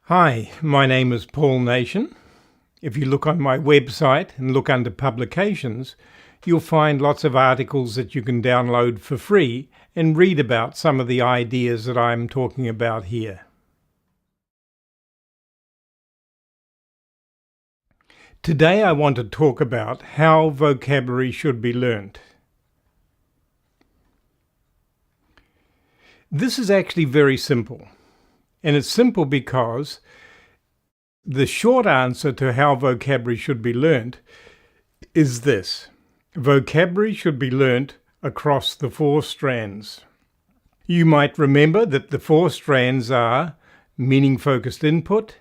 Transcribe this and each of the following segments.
Hi, my name is Paul Nation. If you look on my website and look under publications, you'll find lots of articles that you can download for free and read about some of the ideas that I'm talking about here. Today I want to talk about how vocabulary should be learnt. This is actually very simple. And it's simple because the short answer to how vocabulary should be learnt is this. Vocabulary should be learnt across the 4 strands. You might remember that the 4 strands are meaning-focused input,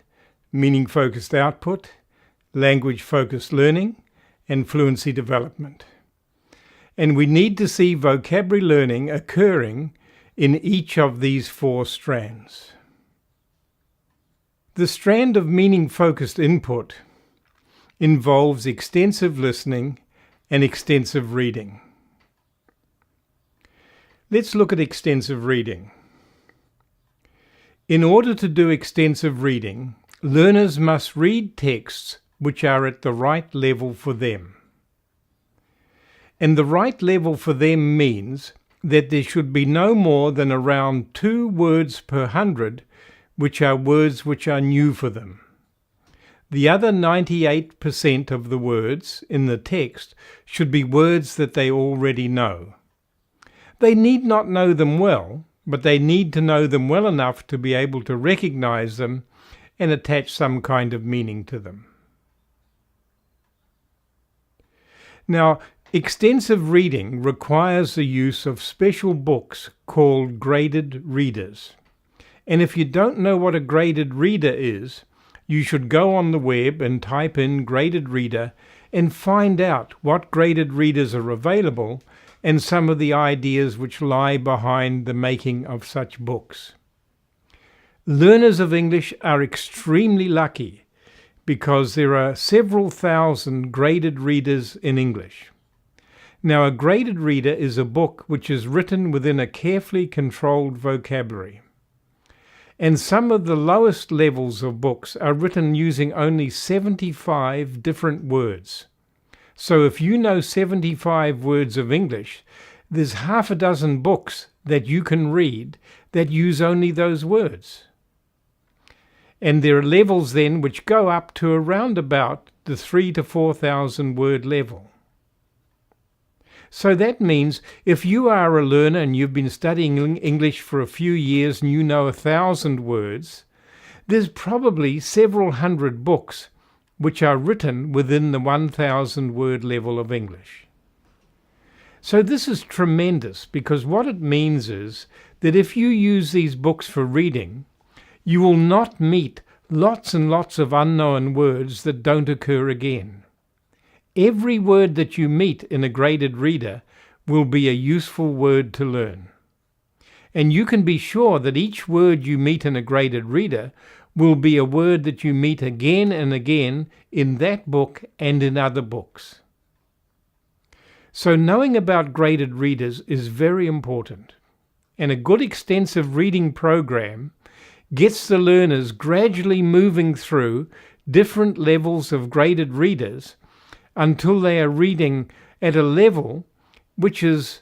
meaning-focused output, language-focused learning, and fluency development. And we need to see vocabulary learning occurring in each of these 4 strands. The strand of meaning-focused input involves extensive listening and extensive reading. Let's look at extensive reading. In order to do extensive reading, learners must read texts which are at the right level for them. And the right level for them means that there should be no more than around 2 words per 100 which are words which are new for them. The other 98% of the words in the text should be words that they already know. They need not know them well, but they need to know them well enough to be able to recognize them and attach some kind of meaning to them. Now, extensive reading requires the use of special books called graded readers. And if you don't know what a graded reader is, you should go on the web and type in graded reader and find out what graded readers are available and some of the ideas which lie behind the making of such books. Learners of English are extremely lucky because there are several thousand graded readers in English. Now, a graded reader is a book which is written within a carefully controlled vocabulary. And some of the lowest levels of books are written using only 75 different words. So if you know 75 words of English, there's half a dozen books that you can read that use only those words. And there are levels then which go up to around about the 3,000 to 4,000 word level. So that means if you are a learner and you've been studying English for a few years and you know 1,000 words, there's probably several hundred books which are written within the 1,000 word level of English. So this is tremendous because what it means is that if you use these books for reading, you will not meet lots and lots of unknown words that don't occur again. Every word that you meet in a graded reader will be a useful word to learn. And you can be sure that each word you meet in a graded reader will be a word that you meet again and again in that book and in other books. So knowing about graded readers is very important. And a good extensive reading program gets the learners gradually moving through different levels of graded readers until they are reading at a level which is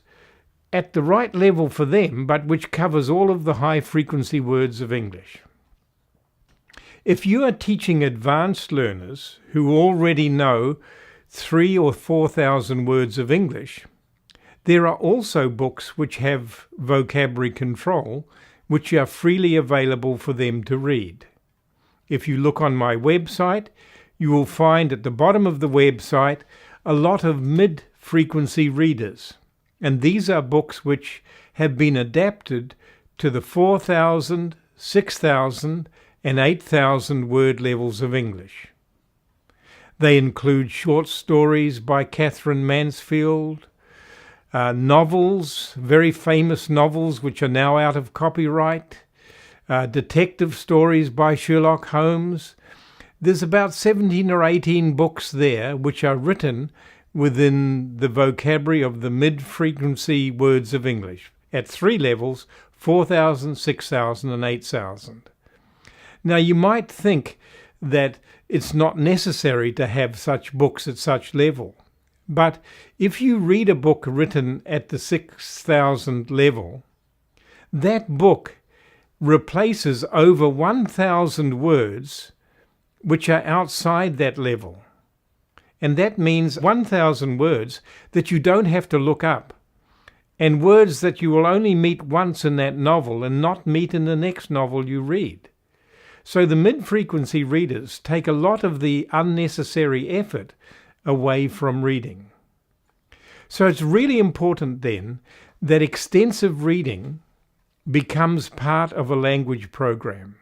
at the right level for them, but which covers all of the high-frequency words of English. If you are teaching advanced learners who already know 3,000 or 4,000 words of English, there are also books which have vocabulary control, which are freely available for them to read. If you look on my website, you will find at the bottom of the website a lot of mid-frequency readers. And these are books which have been adapted to the 4,000, 6,000 and 8,000 word levels of English. They include short stories by Catherine Mansfield, novels, very famous novels which are now out of copyright, detective stories by Sherlock Holmes. There's about 17 or 18 books there which are written within the vocabulary of the mid-frequency words of English at 3 levels, 4,000, 6,000 and 8,000. Now, you might think that it's not necessary to have such books at such level. But if you read a book written at the 6,000 level, that book replaces over 1,000 words which are outside that level. And that means 1,000 words that you don't have to look up, and words that you will only meet once in that novel and not meet in the next novel you read. So the mid-frequency readers take a lot of the unnecessary effort away from reading. So it's really important then that extensive reading becomes part of a language program,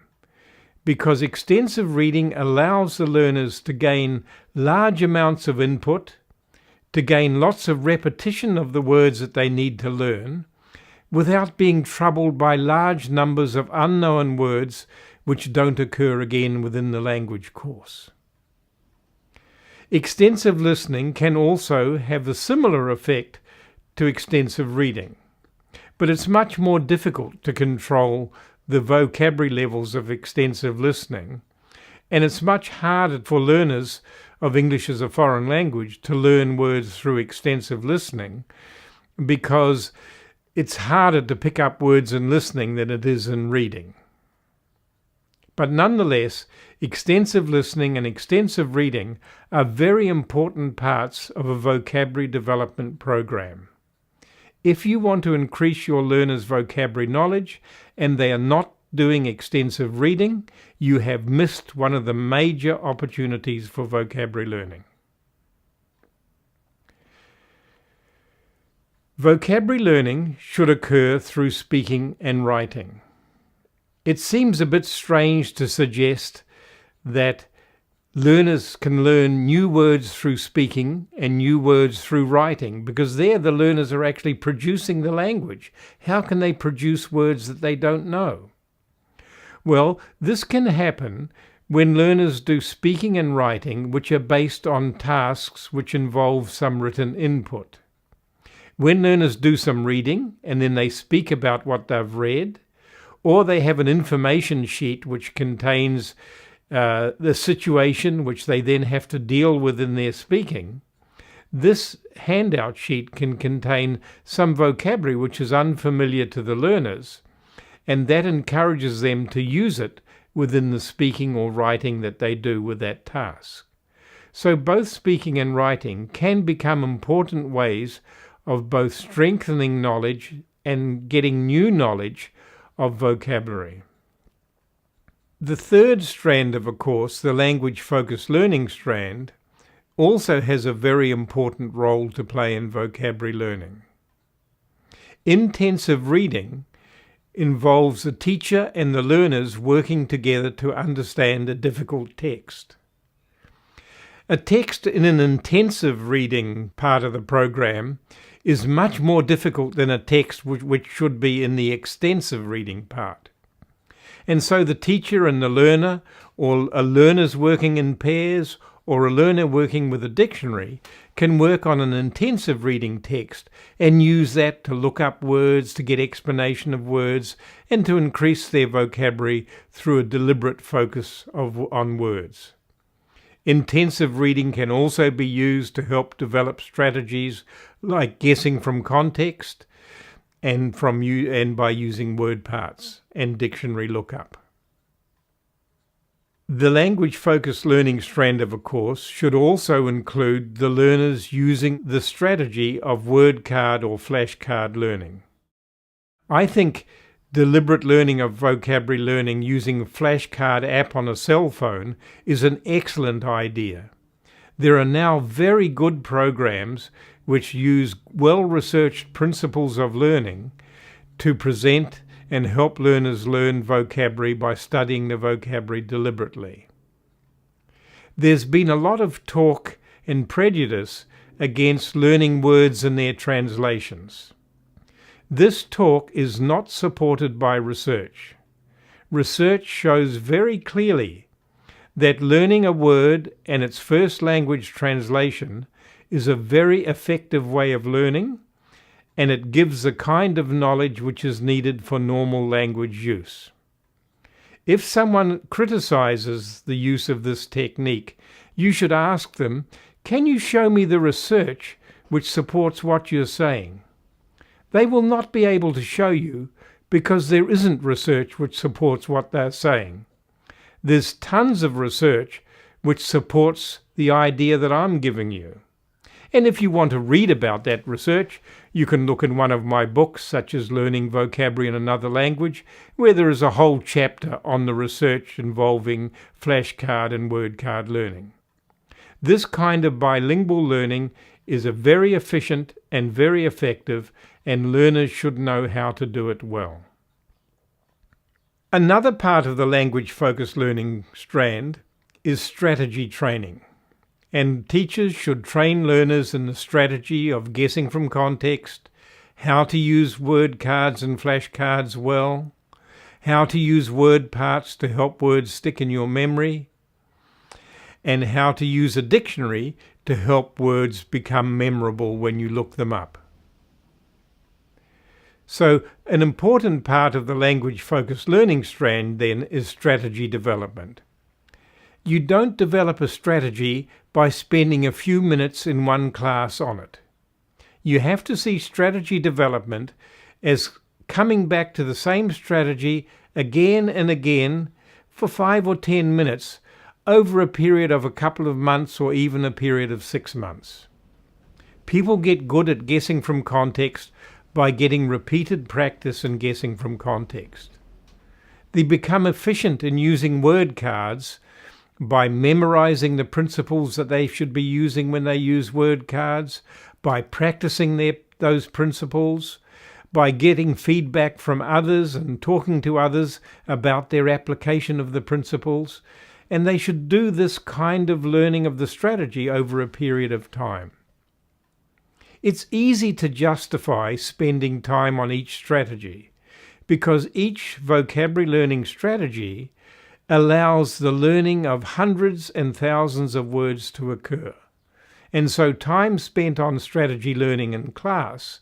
because extensive reading allows the learners to gain large amounts of input, to gain lots of repetition of the words that they need to learn, without being troubled by large numbers of unknown words which don't occur again within the language course. Extensive listening can also have a similar effect to extensive reading, but it's much more difficult to control the vocabulary levels of extensive listening, and it's much harder for learners of English as a foreign language to learn words through extensive listening, because it's harder to pick up words in listening than it is in reading. But nonetheless, extensive listening and extensive reading are very important parts of a vocabulary development program. If you want to increase your learners' vocabulary knowledge and they are not doing extensive reading, you have missed one of the major opportunities for vocabulary learning. Vocabulary learning should occur through speaking and writing. It seems a bit strange to suggest that learners can learn new words through speaking and new words through writing, because there the learners are actually producing the language. How can they produce words that they don't know? Well, this can happen when learners do speaking and writing which are based on tasks which involve some written input. When learners do some reading and then they speak about what they've read, or they have an information sheet which contains the situation which they then have to deal with in their speaking, this handout sheet can contain some vocabulary which is unfamiliar to the learners, and that encourages them to use it within the speaking or writing that they do with that task. So both speaking and writing can become important ways of both strengthening knowledge and getting new knowledge of vocabulary. The third strand of a course, the language-focused learning strand, also has a very important role to play in vocabulary learning. Intensive reading involves the teacher and the learners working together to understand a difficult text. A text in an intensive reading part of the program is much more difficult than a text which should be in the extensive reading part. And so the teacher and the learner, or a learner's working in pairs, or a learner working with a dictionary, can work on an intensive reading text and use that to look up words, to get explanation of words, and to increase their vocabulary through a deliberate focus on words. Intensive reading can also be used to help develop strategies like guessing from context and by using word parts and dictionary lookup. The language-focused learning strand of a course should also include the learners using the strategy of word card or flashcard learning. I think deliberate learning of vocabulary learning using a flashcard app on a cell phone is an excellent idea. There are now very good programs which use well-researched principles of learning to present and help learners learn vocabulary by studying the vocabulary deliberately. There's been a lot of talk and prejudice against learning words and their translations. This talk is not supported by research. Research shows very clearly that learning a word and its first language translation is a very effective way of learning, and it gives the kind of knowledge which is needed for normal language use. If someone criticizes the use of this technique, you should ask them, "Can you show me the research which supports what you're saying?" They will not be able to show you because there isn't research which supports what they're saying. There's tons of research which supports the idea that I'm giving you. And if you want to read about that research, you can look in one of my books, such as Learning Vocabulary in Another Language, where there is a whole chapter on the research involving flashcard and word card learning. This kind of bilingual learning is a very efficient and very effective, and learners should know how to do it well. Another part of the language-focused learning strand is strategy training. And teachers should train learners in the strategy of guessing from context, how to use word cards and flashcards well, how to use word parts to help words stick in your memory, and how to use a dictionary to help words become memorable when you look them up. So, an important part of the language-focused learning strand then is strategy development. You don't develop a strategy by spending a few minutes in one class on it. You have to see strategy development as coming back to the same strategy again and again for 5 or 10 minutes over a period of a couple of months or even a period of 6 months. People get good at guessing from context by getting repeated practice in guessing from context. They become efficient in using word cards by memorizing the principles that they should be using when they use word cards, by practicing those principles, by getting feedback from others and talking to others about their application of the principles. And they should do this kind of learning of the strategy over a period of time. It's easy to justify spending time on each strategy because each vocabulary learning strategy allows the learning of hundreds and thousands of words to occur. And so time spent on strategy learning in class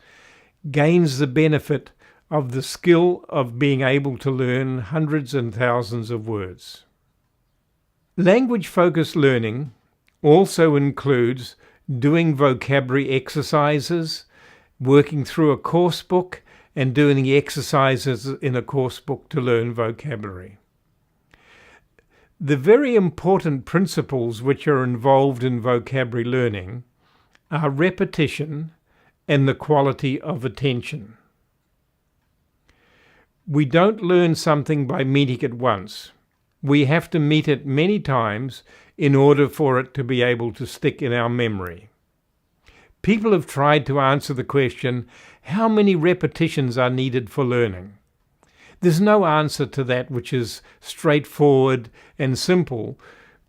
gains the benefit of the skill of being able to learn hundreds and thousands of words. Language-focused learning also includes doing vocabulary exercises, working through a course book, and doing the exercises in a course book to learn vocabulary. The very important principles which are involved in vocabulary learning are repetition and the quality of attention. We don't learn something by meeting it once. We have to meet it many times in order for it to be able to stick in our memory. People have tried to answer the question, how many repetitions are needed for learning? There's no answer to that which is straightforward and simple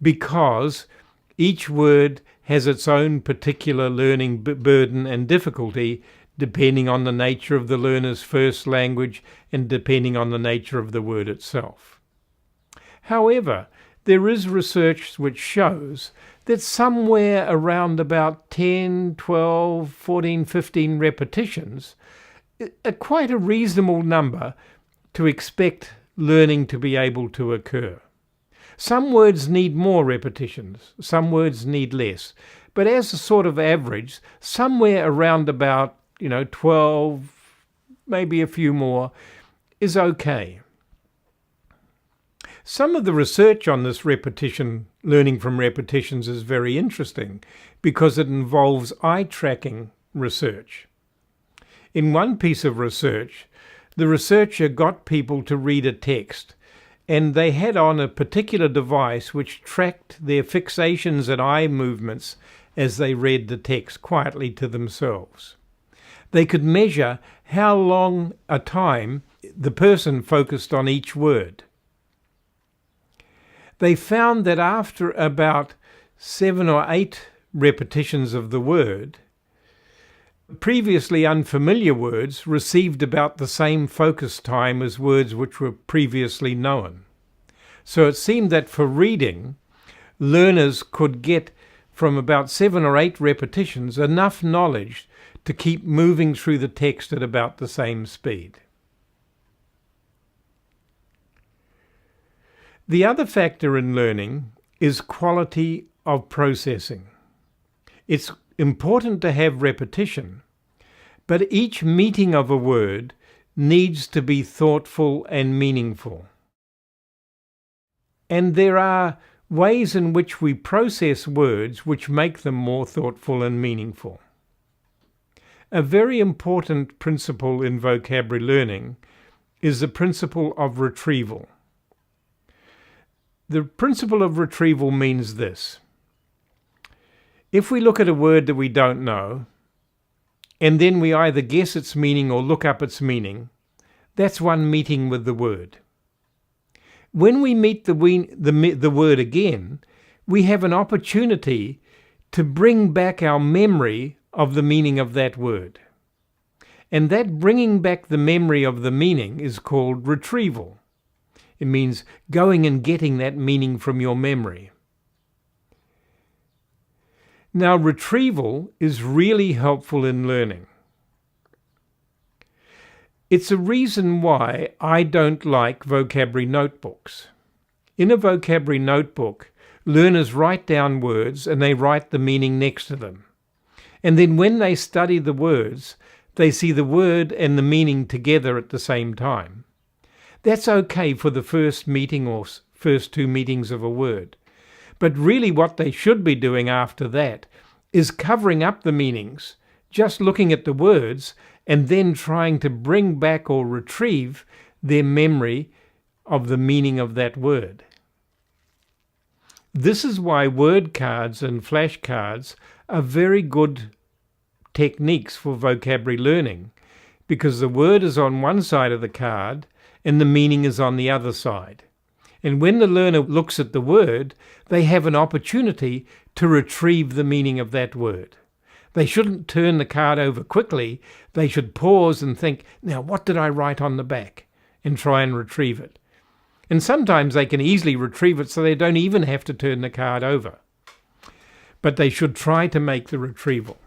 because each word has its own particular learning burden and difficulty depending on the nature of the learner's first language and depending on the nature of the word itself. However, there is research which shows that somewhere around about 10, 12, 14, 15 repetitions are quite a reasonable number to expect learning to be able to occur. Some words need more repetitions, some words need less, but as a sort of average, somewhere around about 12, maybe a few more, is okay. Some of the research on this repetition, learning from repetitions, is very interesting because it involves eye tracking research. In one piece of research, the researcher got people to read a text, and they had on a particular device which tracked their fixations and eye movements as they read the text quietly to themselves. They could measure how long a time the person focused on each word. They found that after about 7 or 8 repetitions of the word, previously unfamiliar words received about the same focus time as words which were previously known. So it seemed that for reading, learners could get from about 7 or 8 repetitions enough knowledge to keep moving through the text at about the same speed. The other factor in learning is quality of processing. It's important to have repetition, but each meeting of a word needs to be thoughtful and meaningful. And there are ways in which we process words which make them more thoughtful and meaningful. A very important principle in vocabulary learning is the principle of retrieval. The principle of retrieval means this. If we look at a word that we don't know, and then we either guess its meaning or look up its meaning, that's one meeting with the word. When we meet the word again, we have an opportunity to bring back our memory of the meaning of that word. And that bringing back the memory of the meaning is called retrieval. It means going and getting that meaning from your memory. Now, retrieval is really helpful in learning. It's a reason why I don't like vocabulary notebooks. In a vocabulary notebook, learners write down words and they write the meaning next to them. And then when they study the words, they see the word and the meaning together at the same time. That's okay for the first meeting or first two meetings of a word. But really what they should be doing after that is covering up the meanings, just looking at the words, and then trying to bring back or retrieve their memory of the meaning of that word. This is why word cards and flashcards are very good techniques for vocabulary learning, because the word is on one side of the card and the meaning is on the other side. And when the learner looks at the word, they have an opportunity to retrieve the meaning of that word. They shouldn't turn the card over quickly. They should pause and think, now what did I write on the back? And try and retrieve it. And sometimes they can easily retrieve it so they don't even have to turn the card over. But they should try to make the retrieval.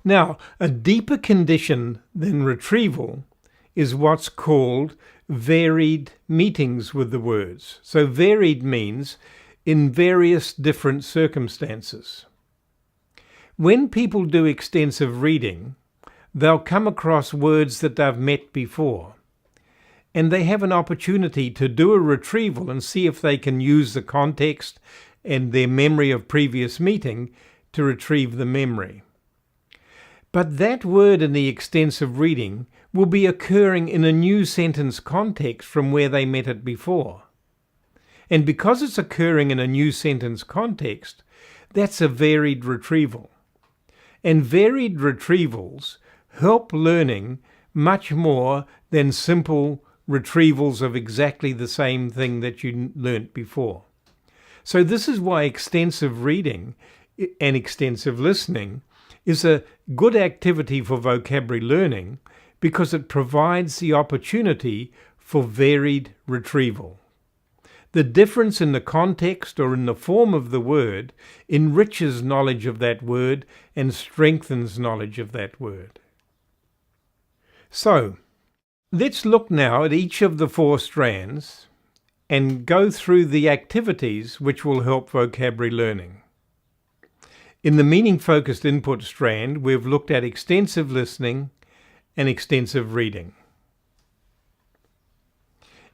Now, a deeper condition than retrieval is what's called varied meetings with the words. So varied means in various different circumstances. When people do extensive reading, they'll come across words that they've met before, and they have an opportunity to do a retrieval and see if they can use the context and their memory of previous meeting to retrieve the memory. But that word in the extensive reading will be occurring in a new sentence context from where they met it before. And because it's occurring in a new sentence context, that's a varied retrieval. And varied retrievals help learning much more than simple retrievals of exactly the same thing that you learnt before. So this is why extensive reading and extensive listening is a good activity for vocabulary learning, because it provides the opportunity for varied retrieval. The difference in the context or in the form of the word enriches knowledge of that word and strengthens knowledge of that word. So, let's look now at each of the 4 strands and go through the activities which will help vocabulary learning. In the meaning-focused input strand, we've looked at extensive listening and extensive reading.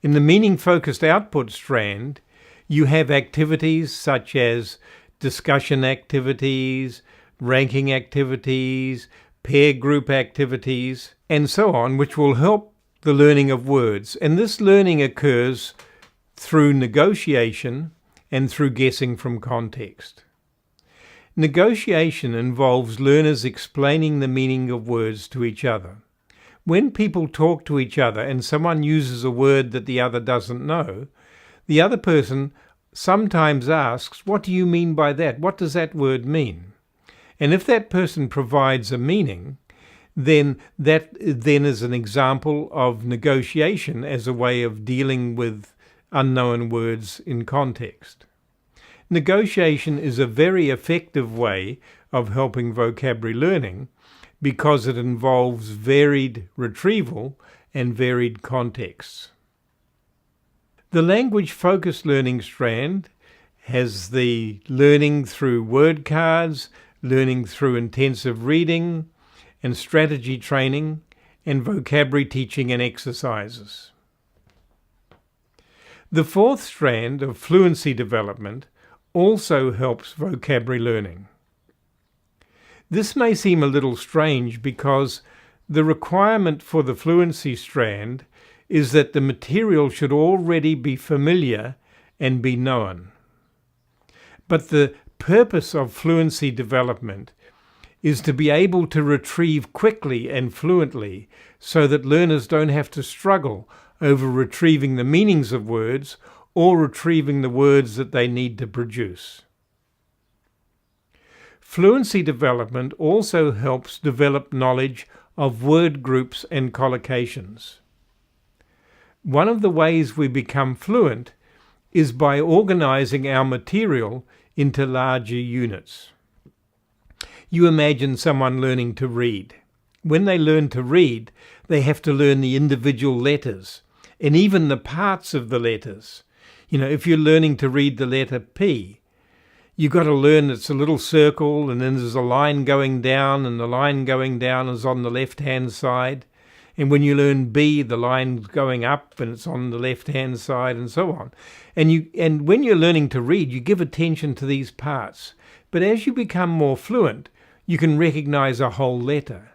In the meaning-focused output strand, you have activities such as discussion activities, ranking activities, pair group activities, and so on, which will help the learning of words. And this learning occurs through negotiation and through guessing from context. Negotiation involves learners explaining the meaning of words to each other. When people talk to each other and someone uses a word that the other doesn't know, the other person sometimes asks, "What do you mean by that? What does that word mean?" And if that person provides a meaning, then that is an example of negotiation as a way of dealing with unknown words in context. Negotiation is a very effective way of helping vocabulary learning, because it involves varied retrieval and varied contexts. The language-focused learning strand has the learning through word cards, learning through intensive reading and strategy training, and vocabulary teaching and exercises. The fourth strand of fluency development also helps vocabulary learning. This may seem a little strange because the requirement for the fluency strand is that the material should already be familiar and be known. But the purpose of fluency development is to be able to retrieve quickly and fluently so that learners don't have to struggle over retrieving the meanings of words or retrieving the words that they need to produce. Fluency development also helps develop knowledge of word groups and collocations. One of the ways we become fluent is by organizing our material into larger units. You imagine someone learning to read. When they learn to read, they have to learn the individual letters and even the parts of the letters. If you're learning to read the letter P, you've got to learn it's a little circle and then there's a line going down, and the line going down is on the left-hand side. And when you learn B, the line's going up and it's on the left-hand side, and so on. And when you're learning to read, you give attention to these parts. But as you become more fluent, you can recognize a whole letter.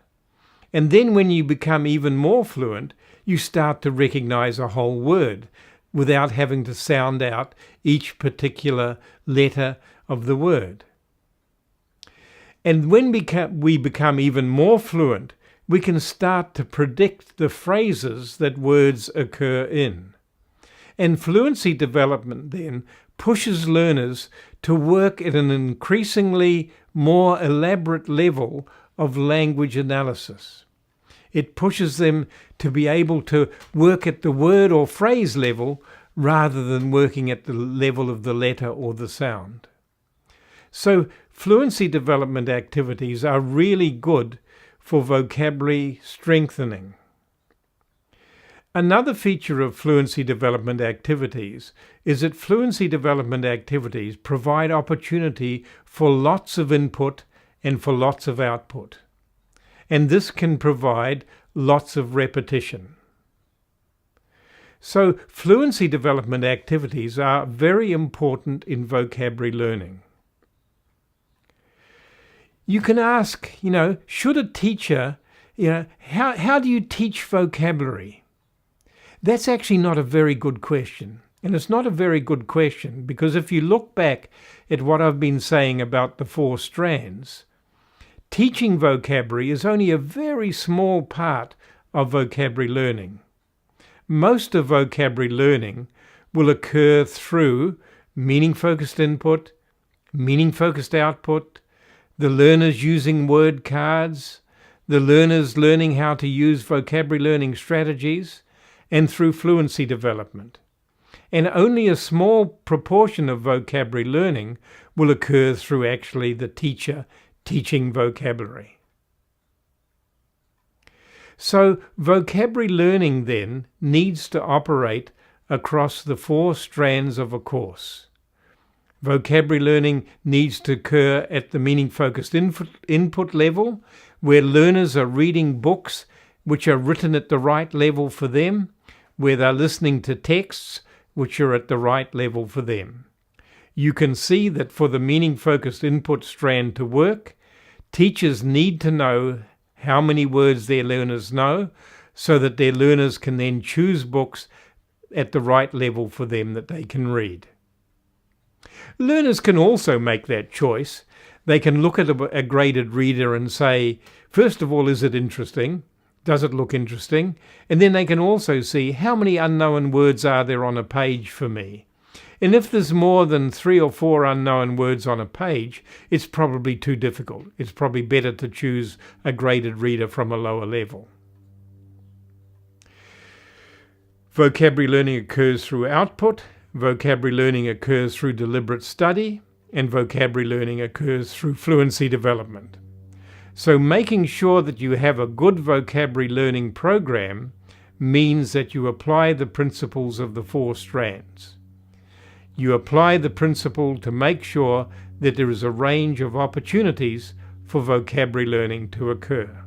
And then when you become even more fluent, you start to recognize a whole word without having to sound out each particular letter of the word. And when we become even more fluent, we can start to predict the phrases that words occur in. And fluency development then pushes learners to work at an increasingly more elaborate level of language analysis. It pushes them to be able to work at the word or phrase level rather than working at the level of the letter or the sound. So fluency development activities are really good for vocabulary strengthening. Another feature of fluency development activities is that fluency development activities provide opportunity for lots of input and for lots of output. And this can provide lots of repetition. So fluency development activities are very important in vocabulary learning. You can ask, should a teacher, how do you teach vocabulary? That's actually not a very good question. And it's not a very good question because if you look back at what I've been saying about the four strands, teaching vocabulary is only a very small part of vocabulary learning. Most of vocabulary learning will occur through meaning-focused input, meaning-focused output, the learners using word cards, the learners learning how to use vocabulary learning strategies, and through fluency development. And only a small proportion of vocabulary learning will occur through actually the teacher teaching vocabulary. So vocabulary learning then needs to operate across the four strands of a course. Vocabulary learning needs to occur at the meaning-focused input level, where learners are reading books which are written at the right level for them, where they're listening to texts which are at the right level for them. You can see that for the meaning-focused input strand to work, teachers need to know how many words their learners know so that their learners can then choose books at the right level for them that they can read. Learners can also make that choice. They can look at a graded reader and say, first of all, is it interesting? Does it look interesting? And then they can also see how many unknown words are there on a page for me. And if there's more than 3 or 4 unknown words on a page, it's probably too difficult. It's probably better to choose a graded reader from a lower level. Vocabulary learning occurs through output, vocabulary learning occurs through deliberate study, and vocabulary learning occurs through fluency development. So making sure that you have a good vocabulary learning program means that you apply the principles of the 4 strands. You apply the principle to make sure that there is a range of opportunities for vocabulary learning to occur.